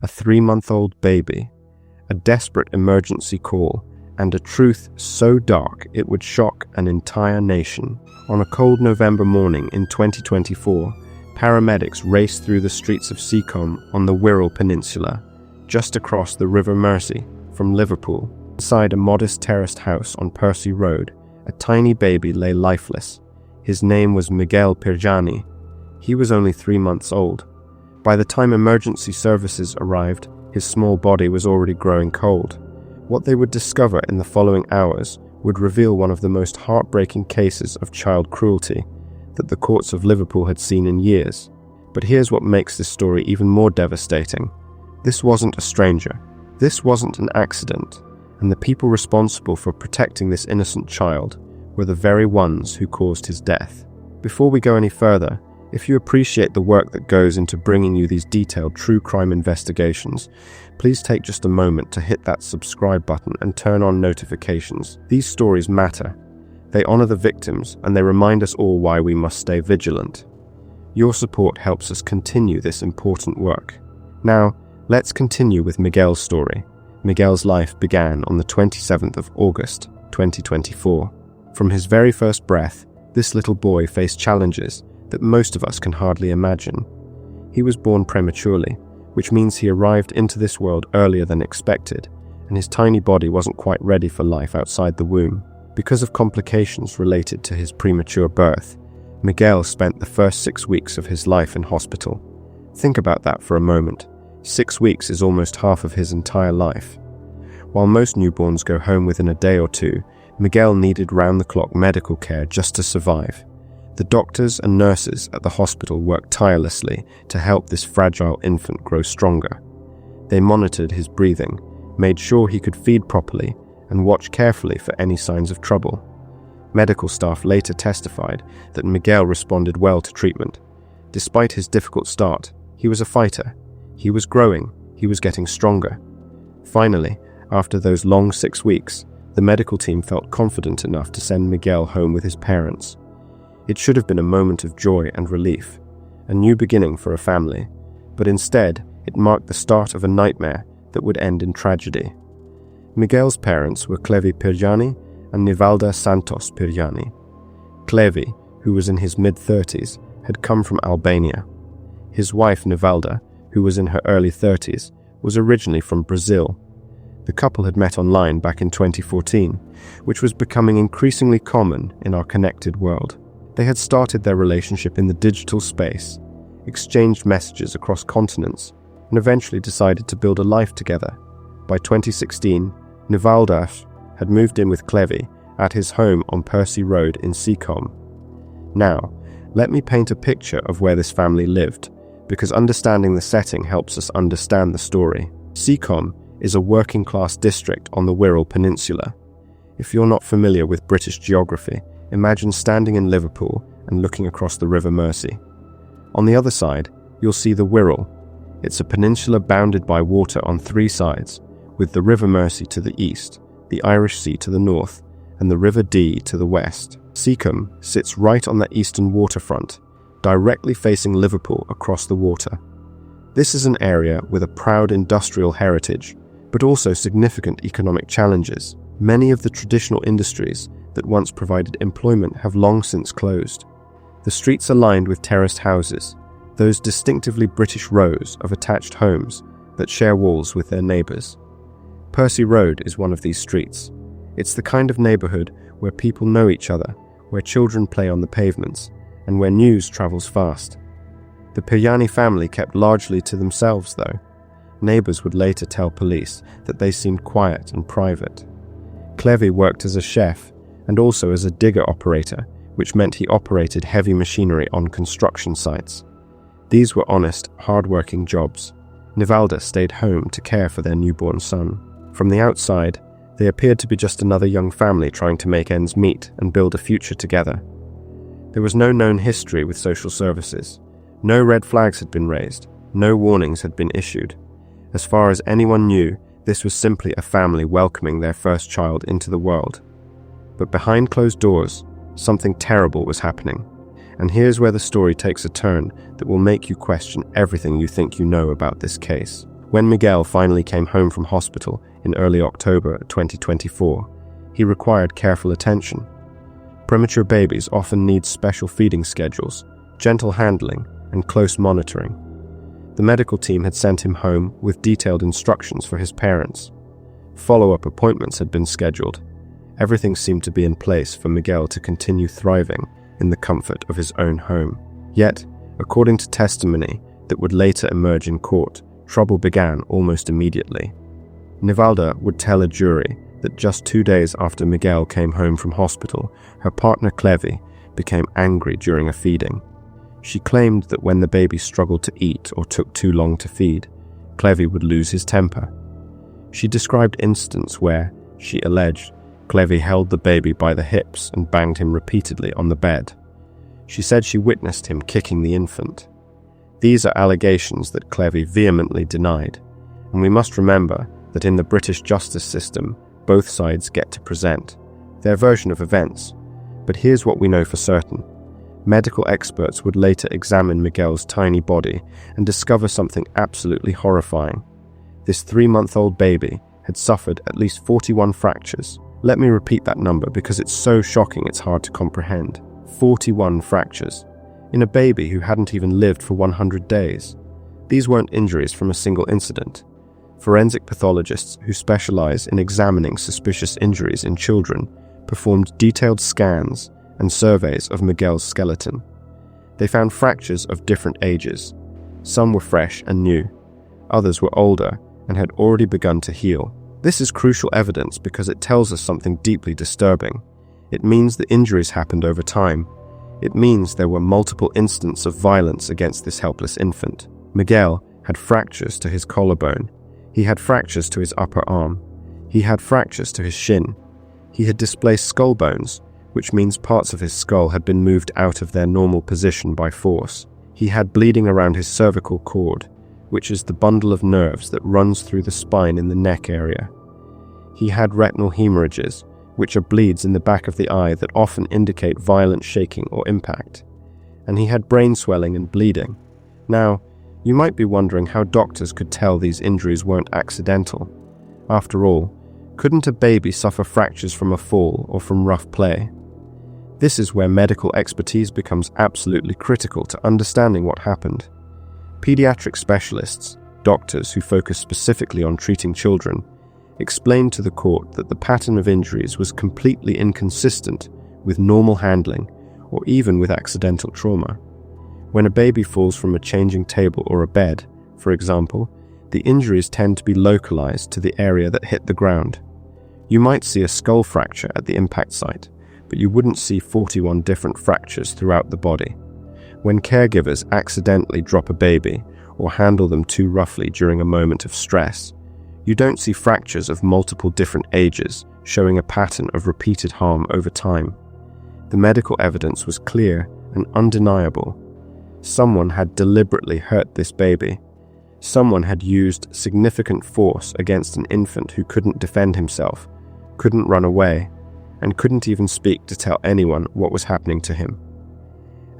a 3-month-old baby, a desperate emergency call, and a truth so dark it would shock an entire nation. On a cold November morning in 2024, paramedics raced through the streets of Seacombe on the Wirral Peninsula, just across the River Mersey from Liverpool. Inside a modest terraced house on Percy Road, a tiny baby lay lifeless. His name was Miguel Pirjani. He was only 3 months old. By the time emergency services arrived, his small body was already growing cold. What they would discover in the following hours would reveal one of the most heartbreaking cases of child cruelty that the courts of Liverpool had seen in years. But here's what makes this story even more devastating. This wasn't a stranger. This wasn't an accident. And the people responsible for protecting this innocent child were the very ones who caused his death. Before we go any further, if you appreciate the work that goes into bringing you these detailed true crime investigations, please take just a moment to hit that subscribe button and turn on notifications. These stories matter. They honor the victims and they remind us all why we must stay vigilant. Your support helps us continue this important work. Now, let's continue with Miguel's story. Miguel's life began on the 27th of August, 2024. From his very first breath, this little boy faced challenges that most of us can hardly imagine. He was born prematurely, which means he arrived into this world earlier than expected, and his tiny body wasn't quite ready for life outside the womb. Because of complications related to his premature birth, Miguel spent the first 6 weeks of his life in hospital. Think about that for a moment. 6 weeks is almost half of his entire life. While most newborns go home within a day or two, Miguel needed round-the-clock medical care just to survive. The doctors and nurses at the hospital worked tirelessly to help this fragile infant grow stronger. They monitored his breathing, made sure he could feed properly, and watched carefully for any signs of trouble. Medical staff later testified that Miguel responded well to treatment. Despite his difficult start, he was a fighter. He was growing, he was getting stronger. Finally, after those long 6 weeks, the medical team felt confident enough to send Miguel home with his parents. It should have been a moment of joy and relief, a new beginning for a family, but instead, it marked the start of a nightmare that would end in tragedy. Miguel's parents were Miguel Pirjani and Nivalda Santos Pirjani. Miguel, who was in his mid-30s, had come from Albania. His wife Nivalda, who was in her early 30s, was originally from Brazil. The couple had met online back in 2014, which was becoming increasingly common in our connected world. They had started their relationship in the digital space, exchanged messages across continents, and eventually decided to build a life together. By 2016, Nivalda had moved in with Miguel at his home on Percy Road in Seacombe. Now, let me paint a picture of where this family lived, because understanding the setting helps us understand the story. Seacombe is a working-class district on the Wirral Peninsula. If you're not familiar with British geography, imagine standing in Liverpool and looking across the River Mersey. On the other side, you'll see the Wirral. It's a peninsula bounded by water on 3 sides, with the River Mersey to the east, the Irish Sea to the north, and the River Dee to the west. Seacombe sits right on the eastern waterfront, directly facing Liverpool across the water. This is an area with a proud industrial heritage, but also significant economic challenges. Many of the traditional industries that once provided employment have long since closed. The streets are lined with terraced houses, those distinctively British rows of attached homes that share walls with their neighbours. Percy Road is one of these streets. It's the kind of neighbourhood where people know each other, where children play on the pavements, and where news travels fast. The Pirani family kept largely to themselves, though. Neighbours would later tell police that they seemed quiet and private. Miguel worked as a chef and also as a digger operator, which meant he operated heavy machinery on construction sites. These were honest, hard-working jobs. Nivalda stayed home to care for their newborn son. From the outside, they appeared to be just another young family trying to make ends meet and build a future together. There was no known history with social services. No red flags had been raised. No warnings had been issued. As far as anyone knew, this was simply a family welcoming their first child into the world. But behind closed doors, something terrible was happening. And here's where the story takes a turn that will make you question everything you think you know about this case. When Miguel finally came home from hospital in early October 2024, he required careful attention. Premature babies often need special feeding schedules, gentle handling, and close monitoring. The medical team had sent him home with detailed instructions for his parents. Follow-up appointments had been scheduled. Everything seemed to be in place for Miguel to continue thriving in the comfort of his own home. Yet, according to testimony that would later emerge in court, trouble began almost immediately. Nivalda would tell a jury that just 2 days after Miguel came home from hospital, her partner Clevy became angry during a feeding. She claimed that when the baby struggled to eat or took too long to feed, Clevy would lose his temper. She described incidents where, she alleged, Clevy held the baby by the hips and banged him repeatedly on the bed. She said she witnessed him kicking the infant. These are allegations that Clevy vehemently denied, and we must remember that in the British justice system, both sides get to present their version of events. But here's what we know for certain. Medical experts would later examine Miguel's tiny body and discover something absolutely horrifying. This 3-month-old baby had suffered at least 41 fractures. Let me repeat that number because it's so shocking it's hard to comprehend. 41 fractures. In a baby who hadn't even lived for 100 days. These weren't injuries from a single incident. Forensic pathologists who specialize in examining suspicious injuries in children performed detailed scans and surveys of Miguel's skeleton. They found fractures of different ages. Some were fresh and new. Others were older and had already begun to heal. This is crucial evidence because it tells us something deeply disturbing. It means the injuries happened over time. It means there were multiple instances of violence against this helpless infant. Miguel had fractures to his collarbone. He had fractures to his upper arm. He had fractures to his shin. He had displaced skull bones, which means parts of his skull had been moved out of their normal position by force. He had bleeding around his cervical cord, which is the bundle of nerves that runs through the spine in the neck area. He had retinal hemorrhages, which are bleeds in the back of the eye that often indicate violent shaking or impact. And he had brain swelling and bleeding. Now, you might be wondering how doctors could tell these injuries weren't accidental. After all, couldn't a baby suffer fractures from a fall or from rough play? This is where medical expertise becomes absolutely critical to understanding what happened. Pediatric specialists, doctors who focus specifically on treating children, explained to the court that the pattern of injuries was completely inconsistent with normal handling or even with accidental trauma. When a baby falls from a changing table or a bed, for example, the injuries tend to be localized to the area that hit the ground. You might see a skull fracture at the impact site, but you wouldn't see 41 different fractures throughout the body. When caregivers accidentally drop a baby or handle them too roughly during a moment of stress, you don't see fractures of multiple different ages showing a pattern of repeated harm over time. The medical evidence was clear and undeniable. Someone had deliberately hurt this baby. Someone had used significant force against an infant who couldn't defend himself, couldn't run away, and couldn't even speak to tell anyone what was happening to him.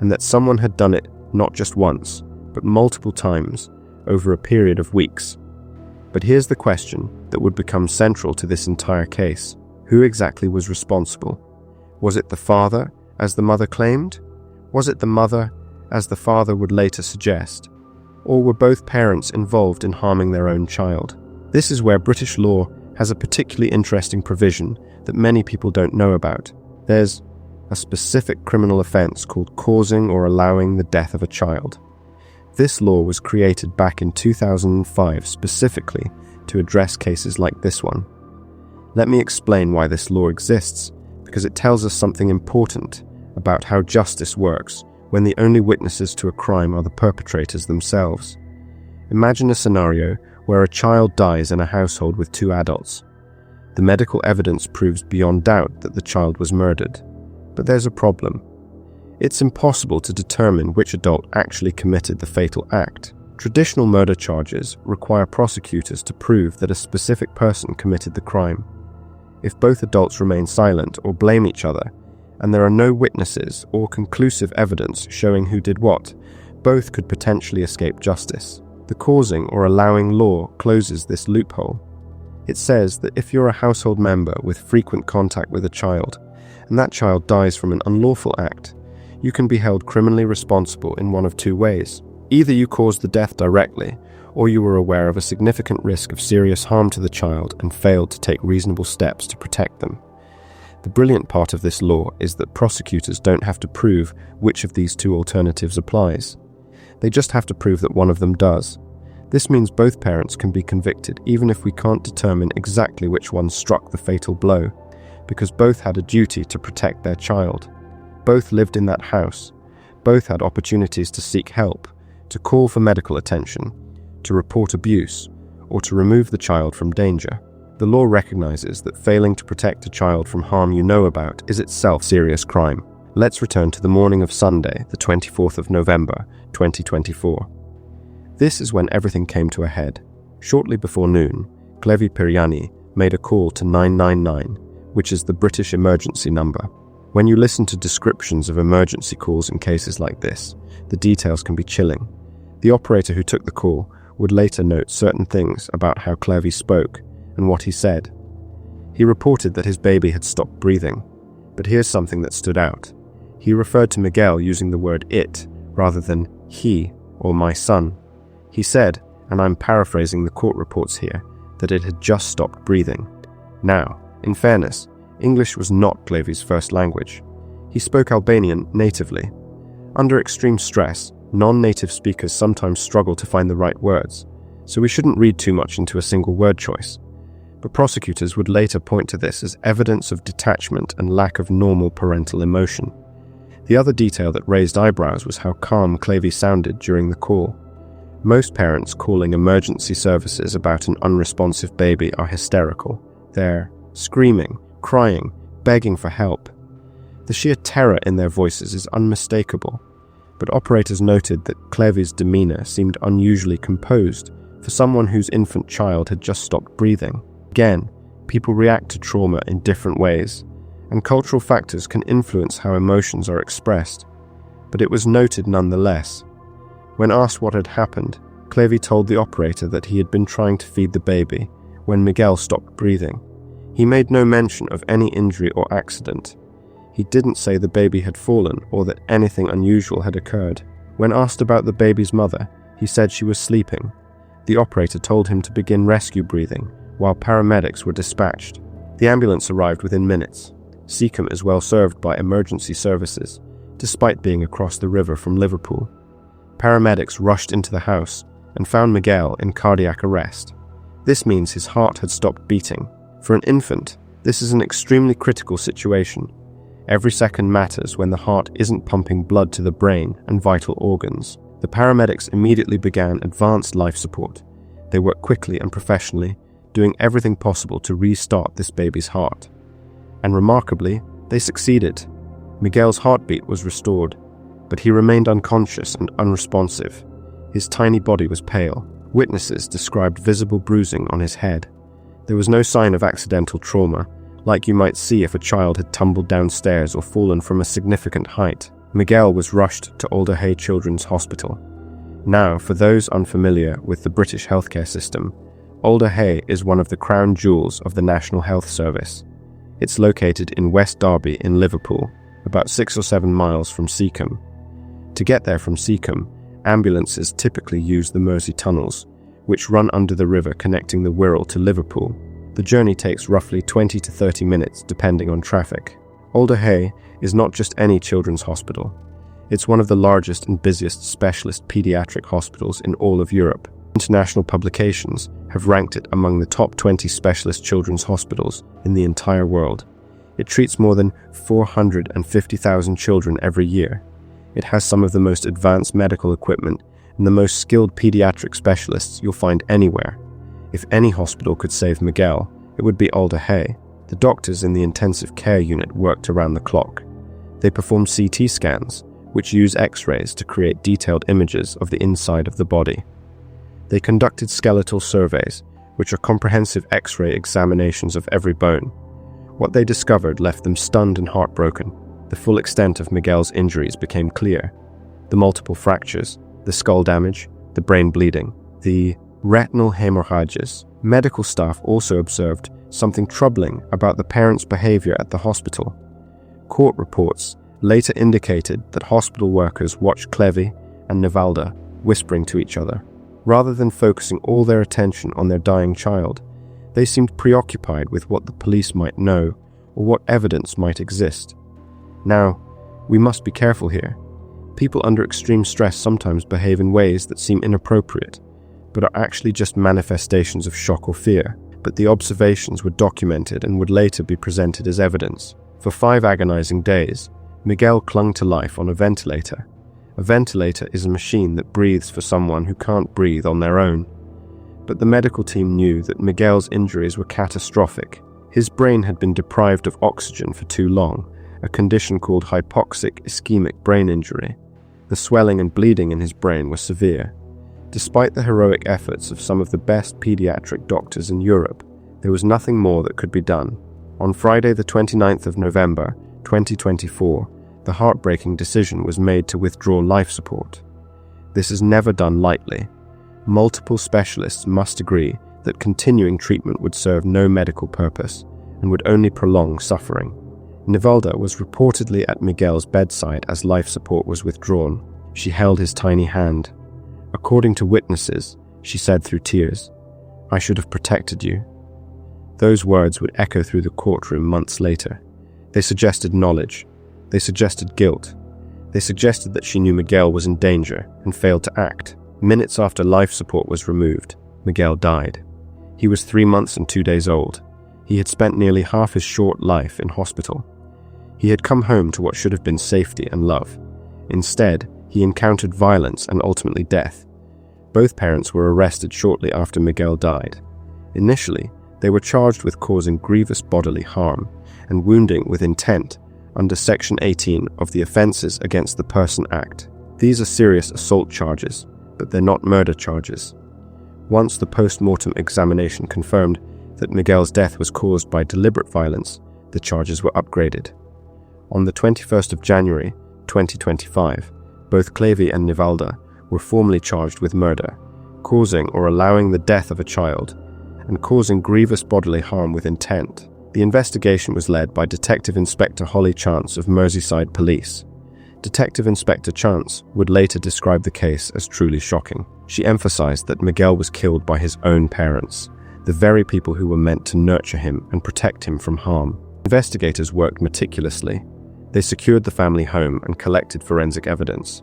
And that someone had done it not just once, but multiple times over a period of weeks. But here's the question that would become central to this entire case. Who exactly was responsible? Was it the father, as the mother claimed? Was it the mother, as the father would later suggest? Or were both parents involved in harming their own child? This is where British law has a particularly interesting provision that many people don't know about. There's a specific criminal offence called causing or allowing the death of a child. This law was created back in 2005 specifically to address cases like this one. Let me explain why this law exists, because it tells us something important about how justice works when the only witnesses to a crime are the perpetrators themselves. Imagine a scenario where a child dies in a household with 2 adults. The medical evidence proves beyond doubt that the child was murdered. But there's a problem. It's impossible to determine which adult actually committed the fatal act. Traditional murder charges require prosecutors to prove that a specific person committed the crime. If both adults remain silent or blame each other, and there are no witnesses or conclusive evidence showing who did what, both could potentially escape justice. The causing or allowing law closes this loophole. It says that if you're a household member with frequent contact with a child, and that child dies from an unlawful act, you can be held criminally responsible in one of two ways. Either you caused the death directly, or you were aware of a significant risk of serious harm to the child and failed to take reasonable steps to protect them. The brilliant part of this law is that prosecutors don't have to prove which of these two alternatives applies. They just have to prove that one of them does. This means both parents can be convicted even if we can't determine exactly which one struck the fatal blow, because both had a duty to protect their child. Both lived in that house. Both had opportunities to seek help, to call for medical attention, to report abuse, or to remove the child from danger. The law recognizes that failing to protect a child from harm you know about is itself serious crime. Let's return to the morning of Sunday, the 24th of November, 2024. This is when everything came to a head. Shortly before noon, Miguel Pirjani made a call to 999, which is the British emergency number. When you listen to descriptions of emergency calls in cases like this, the details can be chilling. The operator who took the call would later note certain things about how Clevy spoke and what he said. He reported that his baby had stopped breathing, but here's something that stood out. He referred to Miguel using the word it rather than he or my son. He said, and I'm paraphrasing the court reports here, that it had just stopped breathing. Now, in fairness, English was not Clevy's first language. He spoke Albanian natively. Under extreme stress, non-native speakers sometimes struggle to find the right words, so we shouldn't read too much into a single word choice. But prosecutors would later point to this as evidence of detachment and lack of normal parental emotion. The other detail that raised eyebrows was how calm Clevy sounded during the call. Most parents calling emergency services about an unresponsive baby are hysterical. They're screaming, crying, begging for help. The sheer terror in their voices is unmistakable, but operators noted that Clevy's demeanor seemed unusually composed for someone whose infant child had just stopped breathing. Again, people react to trauma in different ways, and cultural factors can influence how emotions are expressed, but it was noted nonetheless. When asked what had happened, Clevy told the operator that he had been trying to feed the baby when Miguel stopped breathing. He made no mention of any injury or accident. He didn't say the baby had fallen or that anything unusual had occurred. When asked about the baby's mother, he said she was sleeping. The operator told him to begin rescue breathing while paramedics were dispatched. The ambulance arrived within minutes. Seacombe is well served by emergency services, despite being across the river from Liverpool. Paramedics rushed into the house and found Miguel in cardiac arrest. This means his heart had stopped beating. For an infant, this is an extremely critical situation. Every second matters when the heart isn't pumping blood to the brain and vital organs. The paramedics immediately began advanced life support. They worked quickly and professionally, doing everything possible to restart this baby's heart. And remarkably, they succeeded. Miguel's heartbeat was restored, but he remained unconscious and unresponsive. His tiny body was pale. Witnesses described visible bruising on his head. There was no sign of accidental trauma, like you might see if a child had tumbled downstairs or fallen from a significant height. Miguel was rushed to Alder Hey Children's Hospital. Now, for those unfamiliar with the British healthcare system, Alder Hey is one of the crown jewels of the National Health Service. It's located in West Derby in Liverpool, about 6 or 7 miles from Seacombe. To get there from Seacombe, ambulances typically use the Mersey tunnels, which run under the river connecting the Wirral to Liverpool. The journey takes roughly 20 to 30 minutes depending on traffic. Alder Hey is not just any children's hospital. It's one of the largest and busiest specialist pediatric hospitals in all of Europe. International publications have ranked it among the top 20 specialist children's hospitals in the entire world. It treats more than 450,000 children every year. It has some of the most advanced medical equipment and the most skilled pediatric specialists you'll find anywhere. If any hospital could save Miguel, it would be Alder Hey. The doctors in the intensive care unit worked around the clock. They performed CT scans, which use X-rays to create detailed images of the inside of the body. They conducted skeletal surveys, which are comprehensive X-ray examinations of every bone. What they discovered left them stunned and heartbroken. The full extent of Miguel's injuries became clear. The multiple fractures, the skull damage, the brain bleeding. the retinal hemorrhages. Medical staff also observed something troubling about the parents' behavior at the hospital. Court reports later indicated that hospital workers watched Clevi and Nivalda whispering to each other. Rather than focusing all their attention on their dying child, they seemed preoccupied with what the police might know or what evidence might exist. Now, we must be careful here. People under extreme stress sometimes behave in ways that seem inappropriate, but are actually just manifestations of shock or fear. But the observations were documented and would later be presented as evidence. For 5 agonizing days, Miguel clung to life on a ventilator. A ventilator is a machine that breathes for someone who can't breathe on their own. But the medical team knew that Miguel's injuries were catastrophic. His brain had been deprived of oxygen for too long, a condition called hypoxic ischemic brain injury. The swelling and bleeding in his brain were severe. Despite the heroic efforts of some of the best pediatric doctors in Europe, there was nothing more that could be done. On Friday, the 29th of November, 2024, the heartbreaking decision was made to withdraw life support. This is never done lightly. Multiple specialists must agree that continuing treatment would serve no medical purpose and would only prolong suffering. Nivalda was reportedly at Miguel's bedside as life support was withdrawn. She held his tiny hand. According to witnesses, she said through tears, "I should have protected you." Those words would echo through the courtroom months later. They suggested knowledge. They suggested guilt. They suggested that she knew Miguel was in danger and failed to act. Minutes after life support was removed, Miguel died. He was 3 months and 2 days old. He had spent nearly half his short life in hospital. He had come home to what should have been safety and love. Instead, he encountered violence and ultimately death. Both parents were arrested shortly after Miguel died. Initially, they were charged with causing grievous bodily harm and wounding with intent under Section 18 of the Offences Against the Person Act. These are serious assault charges, but they're not murder charges. Once the post-mortem examination confirmed that Miguel's death was caused by deliberate violence, the charges were upgraded. On the 21st of January, 2025, both Clevi and Nivalda were formally charged with murder, causing or allowing the death of a child, and causing grievous bodily harm with intent. The investigation was led by Detective Inspector Holly Chance of Merseyside Police. Detective Inspector Chance would later describe the case as truly shocking. She emphasized that Miguel was killed by his own parents, the very people who were meant to nurture him and protect him from harm. Investigators worked meticulously. They secured the family home and collected forensic evidence.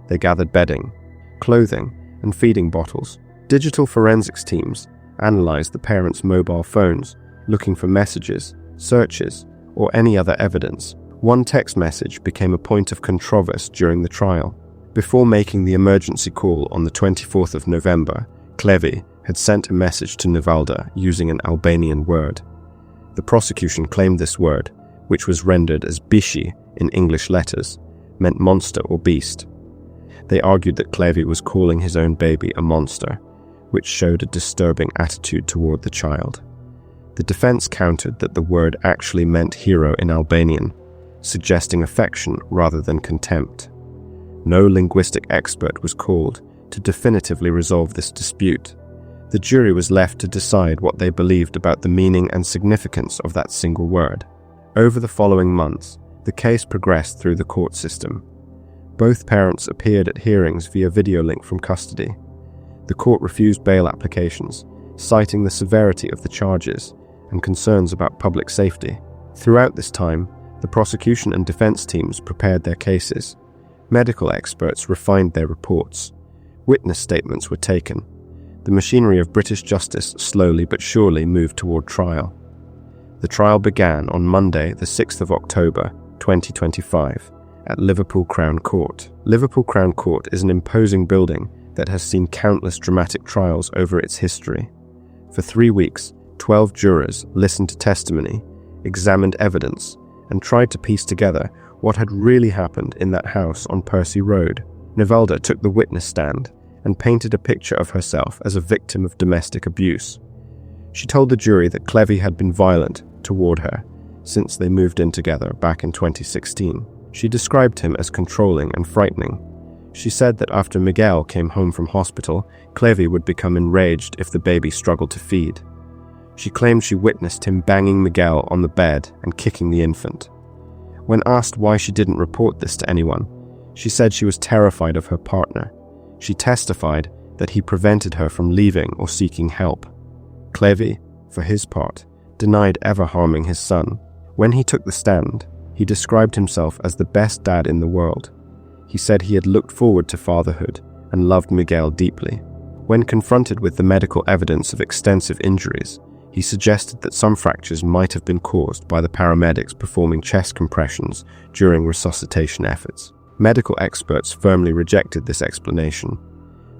They gathered bedding, clothing, and feeding bottles. Digital forensics teams analyzed the parents' mobile phones, looking for messages, searches, or any other evidence. One text message became a point of controversy during the trial. Before making the emergency call on the 24th of November, Clevi had sent a message to Nivalda using an Albanian word. The prosecution claimed this word, which was rendered as bishi in English letters, meant monster or beast. They argued that Clevi was calling his own baby a monster, which showed a disturbing attitude toward the child. The defense countered that the word actually meant hero in Albanian, suggesting affection rather than contempt. No linguistic expert was called to definitively resolve this dispute. The jury was left to decide what they believed about the meaning and significance of that single word. Over the following months, the case progressed through the court system. Both parents appeared at hearings via video link from custody. The court refused bail applications, citing the severity of the charges and concerns about public safety. Throughout this time, the prosecution and defense teams prepared their cases. Medical experts refined their reports. Witness statements were taken. The machinery of British justice slowly but surely moved toward trial. The trial began on Monday, the 6th of October, 2025, at Liverpool Crown Court. Liverpool Crown Court is an imposing building that has seen countless dramatic trials over its history. For 3 weeks, 12 jurors listened to testimony, examined evidence, and tried to piece together what had really happened in that house on Percy Road. Nivalda took the witness stand and painted a picture of herself as a victim of domestic abuse. She told the jury that Clevi had been violent toward her since they moved in together back in 2016. She described him as controlling and frightening. She said that after Miguel came home from hospital, Clevy would become enraged if the baby struggled to feed. She claimed she witnessed him banging Miguel on the bed and kicking the infant. When asked why she didn't report this to anyone, she said she was terrified of her partner. She testified that he prevented her from leaving or seeking help. Clevy, for his part, denied ever harming his son. When he took the stand, he described himself as the best dad in the world. He said he had looked forward to fatherhood and loved Miguel deeply. When confronted with the medical evidence of extensive injuries, he suggested that some fractures might have been caused by the paramedics performing chest compressions during resuscitation efforts. Medical experts firmly rejected this explanation.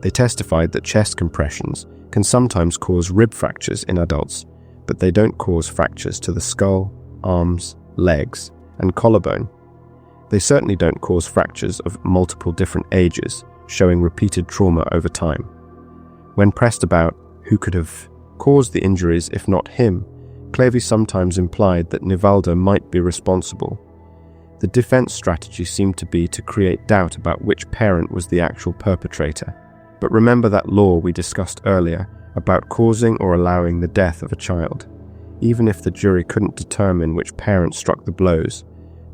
They testified that chest compressions can sometimes cause rib fractures in adults, but they don't cause fractures to the skull, arms, legs, and collarbone. They certainly don't cause fractures of multiple different ages, showing repeated trauma over time. When pressed about who could have caused the injuries if not him, Clevy sometimes implied that Nivalda might be responsible. The defense strategy seemed to be to create doubt about which parent was the actual perpetrator. But remember that law we discussed earlier about causing or allowing the death of a child. Even if the jury couldn't determine which parent struck the blows,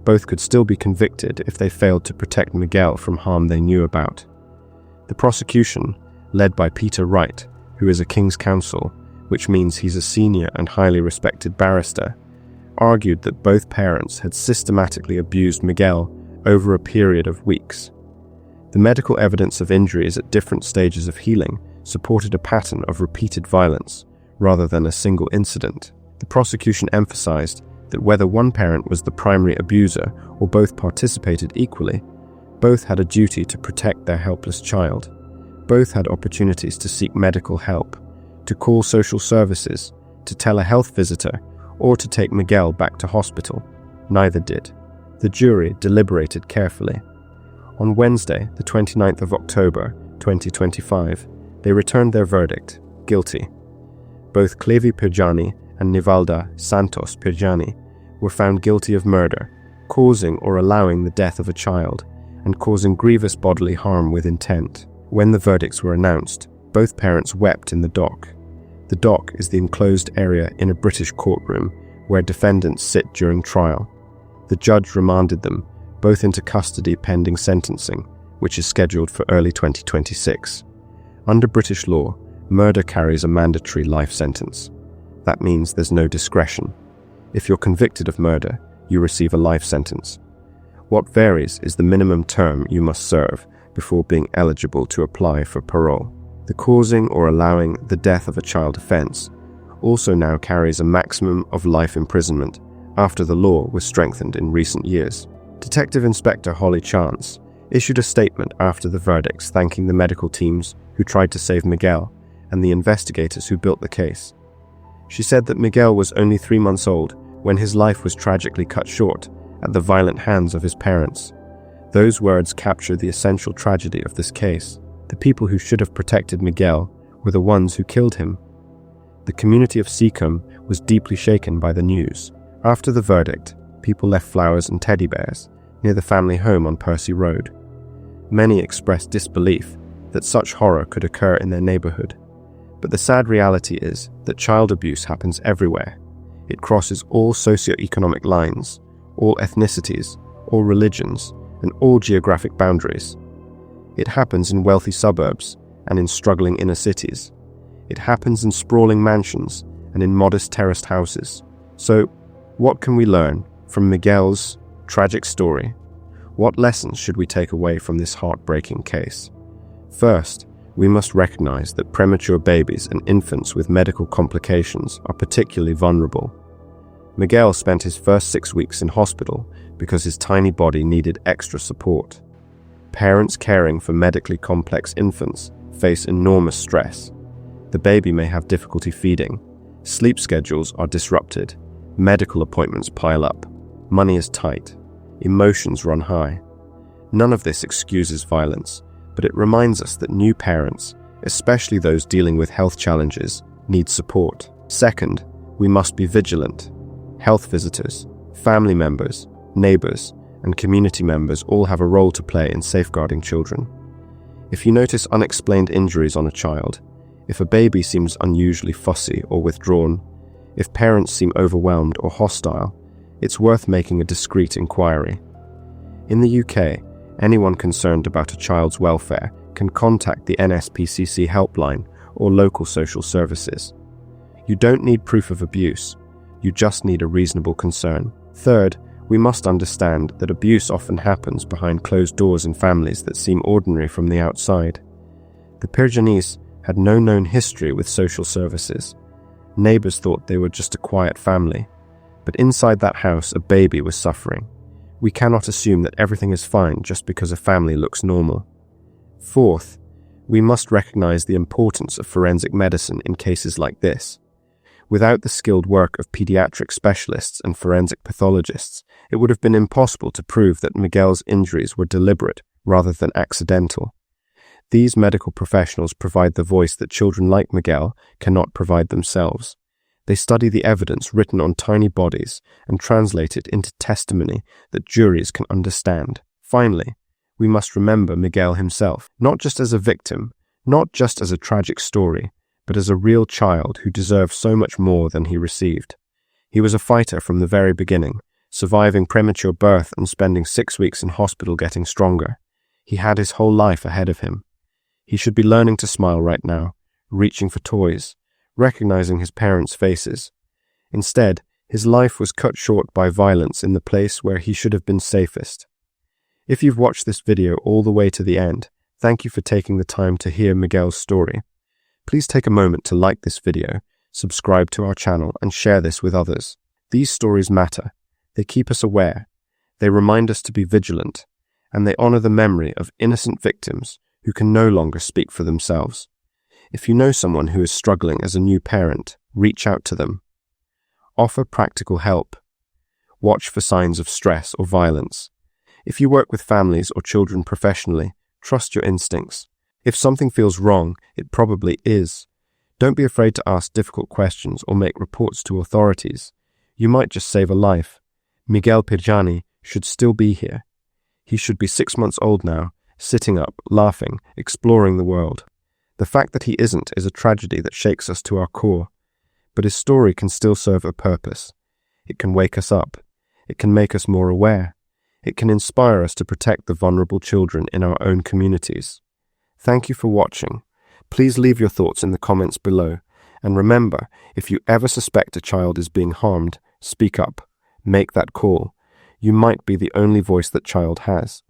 both could still be convicted if they failed to protect Miguel from harm they knew about. The prosecution, led by Peter Wright, who is a King's Counsel, which means he's a senior and highly respected barrister, argued that both parents had systematically abused Miguel over a period of weeks. The medical evidence of injuries at different stages of healing supported a pattern of repeated violence, rather than a single incident. The prosecution emphasized that whether one parent was the primary abuser or both participated equally, both had a duty to protect their helpless child. Both had opportunities to seek medical help, to call social services, to tell a health visitor, or to take Miguel back to hospital. Neither did. The jury deliberated carefully. On Wednesday, the 29th of October, 2025, they returned their verdict, guilty. Both Clevy Pirjani and Nivalda Santos Pirjani were found guilty of murder, causing or allowing the death of a child, and causing grievous bodily harm with intent. When the verdicts were announced, both parents wept in the dock. The dock is the enclosed area in a British courtroom where defendants sit during trial. The judge remanded them both into custody pending sentencing, which is scheduled for early 2026. Under British law, murder carries a mandatory life sentence. That means there's no discretion. If you're convicted of murder, you receive a life sentence. What varies is the minimum term you must serve before being eligible to apply for parole. The causing or allowing the death of a child offence also now carries a maximum of life imprisonment after the law was strengthened in recent years. Detective Inspector Holly Chance issued a statement after the verdicts thanking the medical teams who tried to save Miguel and the investigators who built the case. She said that Miguel was only 3 months old when his life was tragically cut short at the violent hands of his parents. Those words capture the essential tragedy of this case. The people who should have protected Miguel were the ones who killed him. The community of Seacombe was deeply shaken by the news. After the verdict, people left flowers and teddy bears near the family home on Percy Road. Many expressed disbelief that such horror could occur in their neighbourhood. But the sad reality is that child abuse happens everywhere. It crosses all socio-economic lines, all ethnicities, all religions, and all geographic boundaries. It happens in wealthy suburbs and in struggling inner cities. It happens in sprawling mansions and in modest terraced houses. So, what can we learn from Miguel's tragic story? What lessons should we take away from this heartbreaking case? First, we must recognize that premature babies and infants with medical complications are particularly vulnerable. Miguel spent his first 6 weeks in hospital because his tiny body needed extra support. Parents caring for medically complex infants face enormous stress. The baby may have difficulty feeding, sleep schedules are disrupted, medical appointments pile up, money is tight, emotions run high. None of this excuses violence, but it reminds us that new parents, especially those dealing with health challenges, need support. Second, we must be vigilant. Health visitors, family members, neighbors, and community members all have a role to play in safeguarding children. If you notice unexplained injuries on a child, if a baby seems unusually fussy or withdrawn, if parents seem overwhelmed or hostile, it's worth making a discreet inquiry. In the UK, anyone concerned about a child's welfare can contact the NSPCC helpline or local social services. You don't need proof of abuse, you just need a reasonable concern. Third, we must understand that abuse often happens behind closed doors in families that seem ordinary from the outside. The Pirjanis had no known history with social services. Neighbors thought they were just a quiet family, but inside that house a baby was suffering. We cannot assume that everything is fine just because a family looks normal. Fourth, we must recognize the importance of forensic medicine in cases like this. Without the skilled work of pediatric specialists and forensic pathologists, it would have been impossible to prove that Miguel's injuries were deliberate rather than accidental. These medical professionals provide the voice that children like Miguel cannot provide themselves. They study the evidence written on tiny bodies and translate it into testimony that juries can understand. Finally, we must remember Miguel himself, not just as a victim, not just as a tragic story, but as a real child who deserved so much more than he received. He was a fighter from the very beginning, surviving premature birth and spending 6 weeks in hospital getting stronger. He had his whole life ahead of him. He should be learning to smile right now, reaching for toys, recognizing his parents' faces. Instead, his life was cut short by violence in the place where he should have been safest. If you've watched this video all the way to the end, thank you for taking the time to hear Miguel's story. Please take a moment to like this video, subscribe to our channel, and share this with others. These stories matter. They keep us aware. They remind us to be vigilant, and they honor the memory of innocent victims who can no longer speak for themselves. If you know someone who is struggling as a new parent, reach out to them. Offer practical help. Watch for signs of stress or violence. If you work with families or children professionally, trust your instincts. If something feels wrong, it probably is. Don't be afraid to ask difficult questions or make reports to authorities. You might just save a life. Miguel Pirjani should still be here. He should be 6 months old now, sitting up, laughing, exploring the world. The fact that he isn't is a tragedy that shakes us to our core. But his story can still serve a purpose. It can wake us up. It can make us more aware. It can inspire us to protect the vulnerable children in our own communities. Thank you for watching. Please leave your thoughts in the comments below. And remember, if you ever suspect a child is being harmed, speak up. Make that call. You might be the only voice that child has.